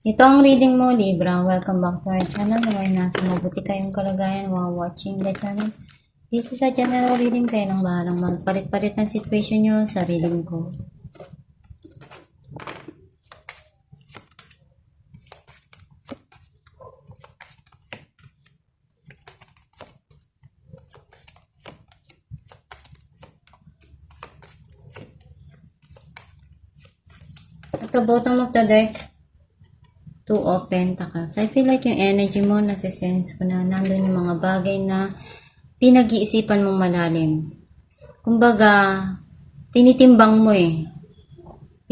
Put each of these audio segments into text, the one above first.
Ito ang reading mo, Libra. Welcome back to our channel. Naway nasa mabuti kayong kalagayan while watching the channel. This is a general reading. Kayo nang bahalang magpalit-palit ng situation nyo sa reading ko. At the bottom of the deck, Two of Pentacles. I feel like yung energy mo, nasisense ko na nandun yung mga bagay na pinag-iisipan mong malalim. Kumbaga, tinitimbang mo eh.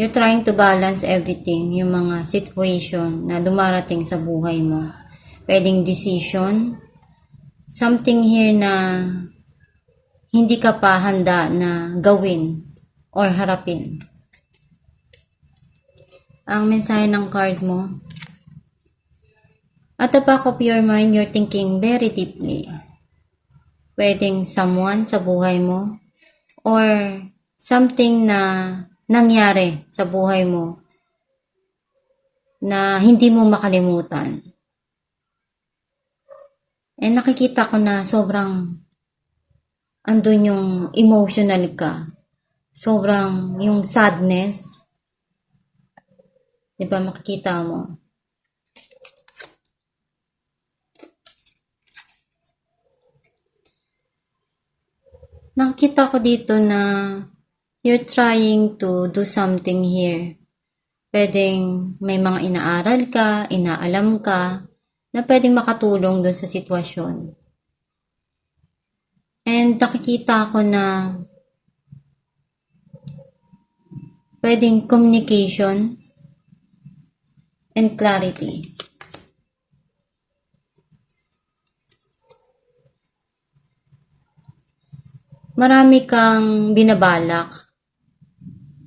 You're trying to balance everything, yung mga situation na dumarating sa buhay mo. Pwedeng decision, something here na hindi ka pa handa na gawin or harapin. Ang mensahe ng card mo, at the back of your mind, you're thinking very deeply. Pwedeng someone sa buhay mo or something na nangyari sa buhay mo na hindi mo makalimutan. And nakikita ko na sobrang andun yung emotional ka. Sobrang yung sadness. Diba makikita mo? Nakikita ko dito na you're trying to do something here. Pwedeng may mga inaaral ka, inaalam ka, na pwedeng makatulong dun sa sitwasyon. And nakikita ko na pwedeng communication and clarity. Marami kang binabalak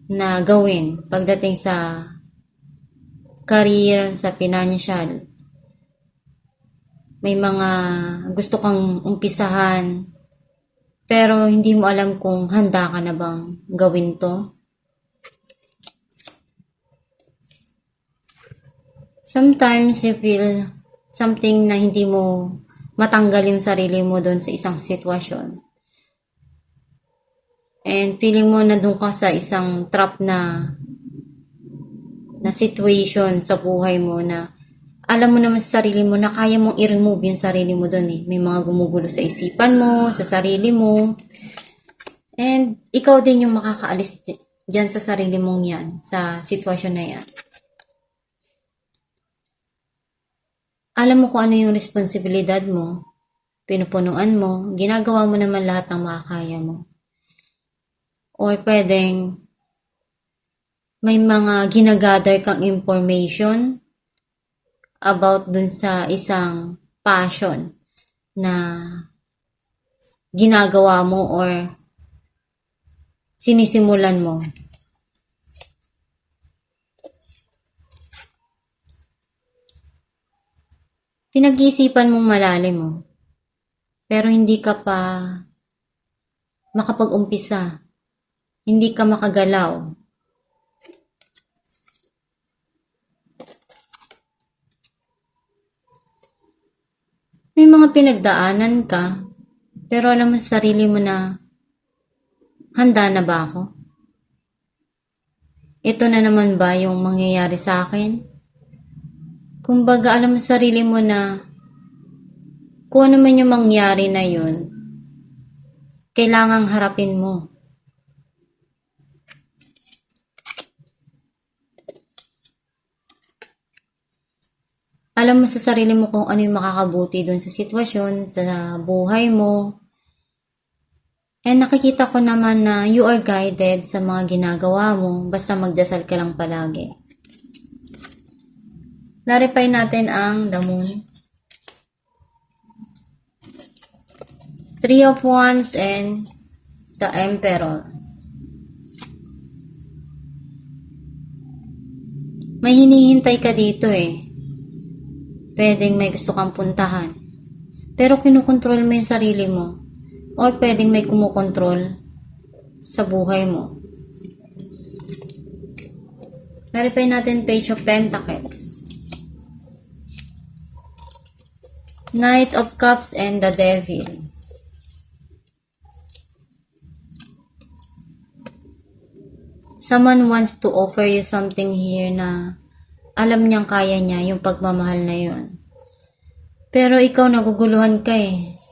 na gawin pagdating sa career, sa financial. May mga gusto kang umpisahan, pero hindi mo alam kung handa ka na bang gawin to. Sometimes you feel something na hindi mo matanggal yung sarili mo doon sa isang sitwasyon. And feeling mo na doon ka sa isang trap na situation sa buhay mo na alam mo naman sa sarili mo na kaya mong i-remove yung sarili mo doon eh. May mga gumugulo sa isipan mo, sa sarili mo. And ikaw din yung makakaalis dyan sa sarili mong yan, sa sitwasyon na yan. Alam mo kung ano yung responsibilidad mo, pinupunuan mo, ginagawa mo naman lahat ng makakaya mo. Or pwedeng may mga ginagather kang information about dun sa isang passion na ginagawa mo or sinisimulan mo. Pinag-iisipan mong malalim mo, pero hindi ka pa makapag-umpisa. Hindi ka makagalaw. May mga pinagdaanan ka, pero alam mo sa sarili mo na, handa na ba ako? Ito na naman ba yung mangyayari sa akin? Kumbaga alam mo sa sarili mo na, kung ano man yung mangyari na yun, kailangang harapin mo. Alam mo sa sarili mo kung ano yung makakabuti dun sa sitwasyon, sa buhay mo. And nakikita ko naman na you are guided sa mga ginagawa mo, basta magdasal ka lang palagi. Clarify natin ang the moon. Three of Wands and the Emperor. May hinihintay ka dito eh. Pwedeng may gusto kang puntahan. Pero kinukontrol mo yung sarili mo. Or pwedeng may kumukontrol sa buhay mo. Clarify natin Page of Pentacles. Knight of Cups and the Devil. Someone wants to offer you something here na alam niyang kaya niya yung pagmamahal na yun. Pero ikaw naguguluhan ka eh.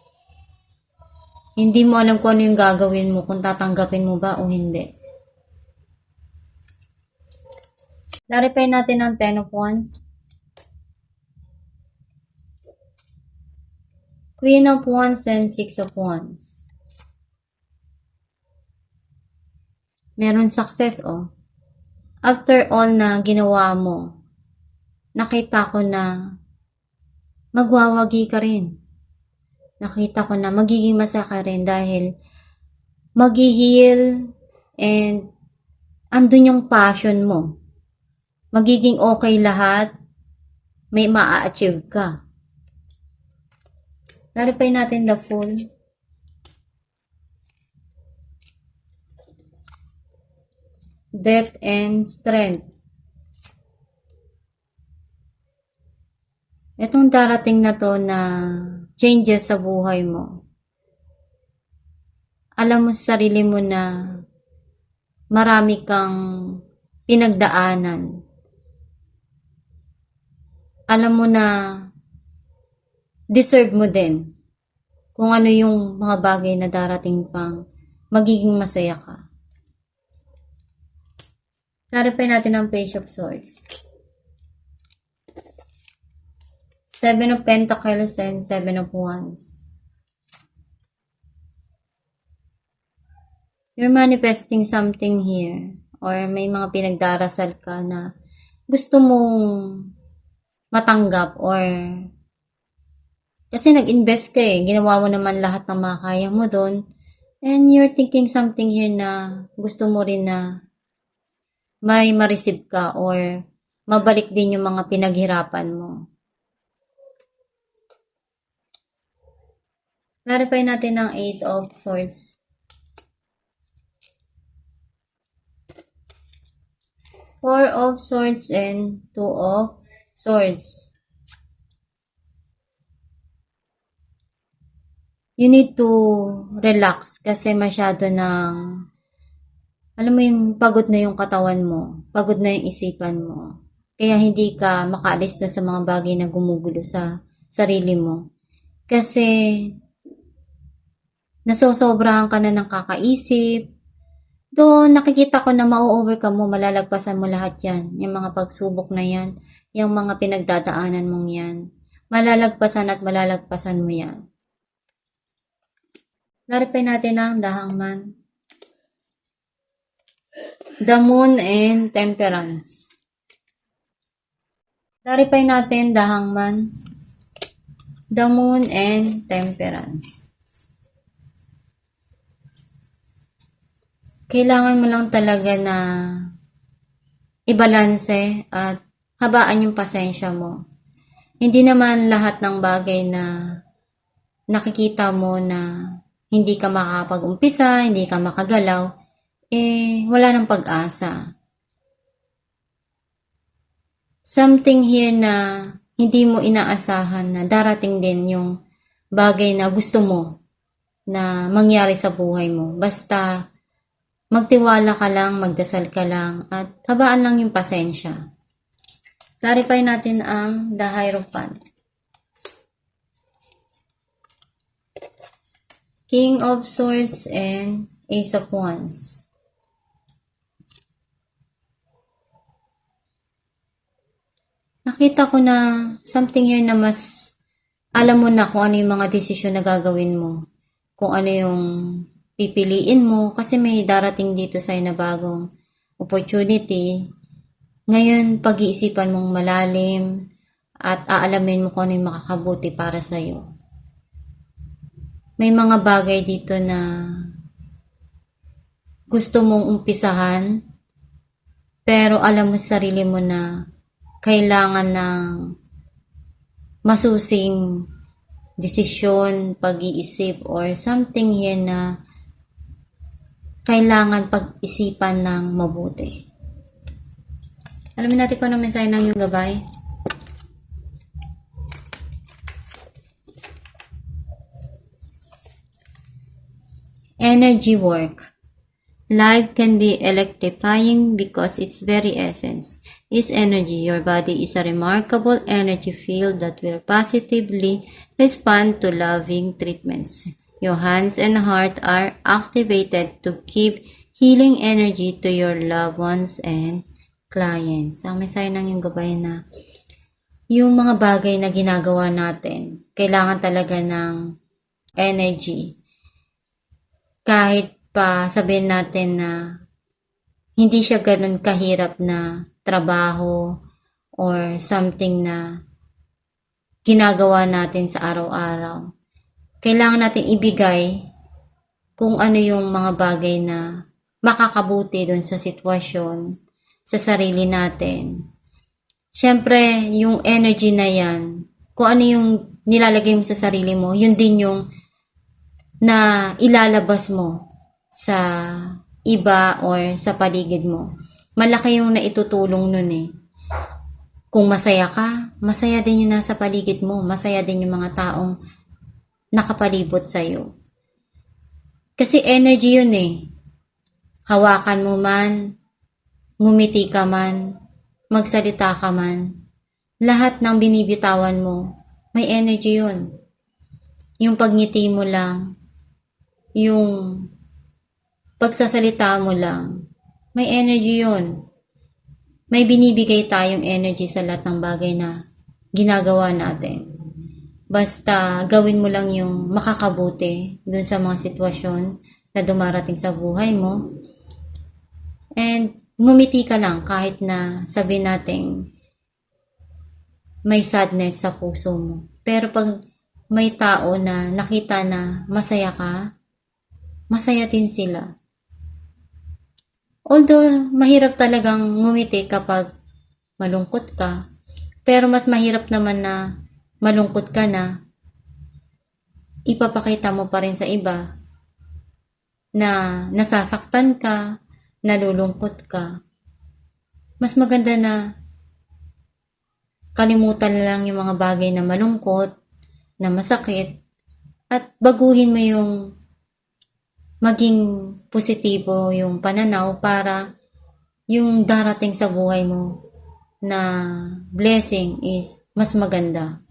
Hindi mo alam kung ano yung gagawin mo, kung tatanggapin mo ba o hindi. Clarify natin ang Ten of Wands. Queen of Wands and Six of Wands. Meron success oh. After all na ginawa mo, nakita ko na magwawagi ka rin. Nakita ko na magiging masaya ka rin dahil mag-heal and andun yung passion mo. Magiging okay lahat, may maa-achieve ka. Clarify natin the Fool. Death and Strength. Itong darating na to na changes sa buhay mo. Alam mo sa sarili mo na marami kang pinagdaanan. Alam mo na deserve mo din kung ano yung mga bagay na darating pang magiging masaya ka. Clarify natin ang Page of Swords. Seven of Pentacles and Seven of Wands. You're manifesting something here or may mga pinagdarasal ka na gusto mong matanggap or kasi nag-invest ka eh. Ginawa mo naman lahat ng makakaya mo doon and you're thinking something here na gusto mo rin na may ma-receive ka or mabalik din yung mga pinaghirapan mo. Clarify natin ang Eight of Swords. Four of Swords and Two of Swords. You need to relax kasi masyado ng alam mo yung pagod na yung katawan mo, pagod na yung isipan mo. Kaya hindi ka makaalis na sa mga bagay na gumugulo sa sarili mo. Kasi nasosobrahan ka na ng kakaisip. Doon nakikita ko na ma-overcome mo, malalagpasan mo lahat yan. Yung mga pagsubok na yan, yung mga pinagdadaanan mong yan. Malalagpasan at malalagpasan mo yan. Clarify natin ang The Hangman. The Moon and Temperance. Clarify natin The Hangman, The Moon and Temperance. Kailangan mo lang talaga na ibalanse at habaan yung pasensya mo. Hindi naman lahat ng bagay na nakikita mo na hindi ka makapag-umpisa, hindi ka makagalaw, wala ng pag-asa. Something here na hindi mo inaasahan na darating din yung bagay na gusto mo na mangyari sa buhay mo. Basta magtiwala ka lang, magdasal ka lang, at habaan lang yung pasensya. Clarify natin ang The Hierophant. King of Swords and Ace of Wands. Nakita ko na something here na mas alam mo na kung ano yung mga desisyon na gagawin mo. Kung ano yung pipiliin mo. Kasi may darating dito sa'yo na bagong opportunity. Ngayon, pag-iisipan mong malalim at aalamin mo kung ano yung makakabuti para sa'yo. May mga bagay dito na gusto mong umpisahan pero alam mo sa sarili mo na kailangan ng masusing desisyon, pag-iisip, or something here na kailangan pag-isipan ng mabuti. Alamin natin kung ano mensahe ng iyong gabay. Energy work. Life can be electrifying because its very essence is energy. Your body is a remarkable energy field that will positively respond to loving treatments. Your hands and heart are activated to give healing energy to your loved ones and clients. Ang mensahe ng yung gabay na yung mga bagay na ginagawa natin, kailangan talaga ng energy. Kahit pa sabihin natin na hindi siya ganun kahirap na trabaho or something na ginagawa natin sa araw-araw. Kailangan natin ibigay kung ano yung mga bagay na makakabuti dun sa sitwasyon, sa sarili natin. Siyempre, yung energy na yan, kung ano yung nilalagay mo sa sarili mo, yun din yung na ilalabas mo sa iba or sa paligid mo. Malaki yung naitutulong nun eh. Kung masaya ka, masaya din yung nasa paligid mo. Masaya din yung mga taong nakapalibot sa'yo. Kasi energy yun eh. Hawakan mo man, ngumiti ka man, magsalita ka man, lahat ng binibitawan mo, may energy yun. Yung pagngiti mo lang, yung pagsasalita mo lang, may energy yun. May binibigay tayong energy sa lahat ng bagay na ginagawa natin. Basta gawin mo lang yung makakabuti dun sa mga sitwasyon na dumarating sa buhay mo. And ngumiti ka lang kahit na sabihin natin may sadness sa puso mo. Pero pag may tao na nakita na masaya ka, masaya din sila. Although, mahirap talagang ngumiti kapag malungkot ka. Pero mas mahirap naman na malungkot ka na ipapakita mo pa rin sa iba na nasasaktan ka, nalulungkot ka. Mas maganda na kalimutan na lang yung mga bagay na malungkot, na masakit, at baguhin mo yung maging positibo yung pananaw para yung darating sa buhay mo na blessing is mas maganda.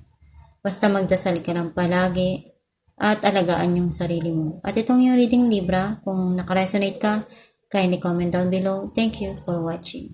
Basta magdasal ka lang palagi at alagaan yung sarili mo. At itong yung reading Libra, kung nakaresonate ka, kindly comment down below. Thank you for watching.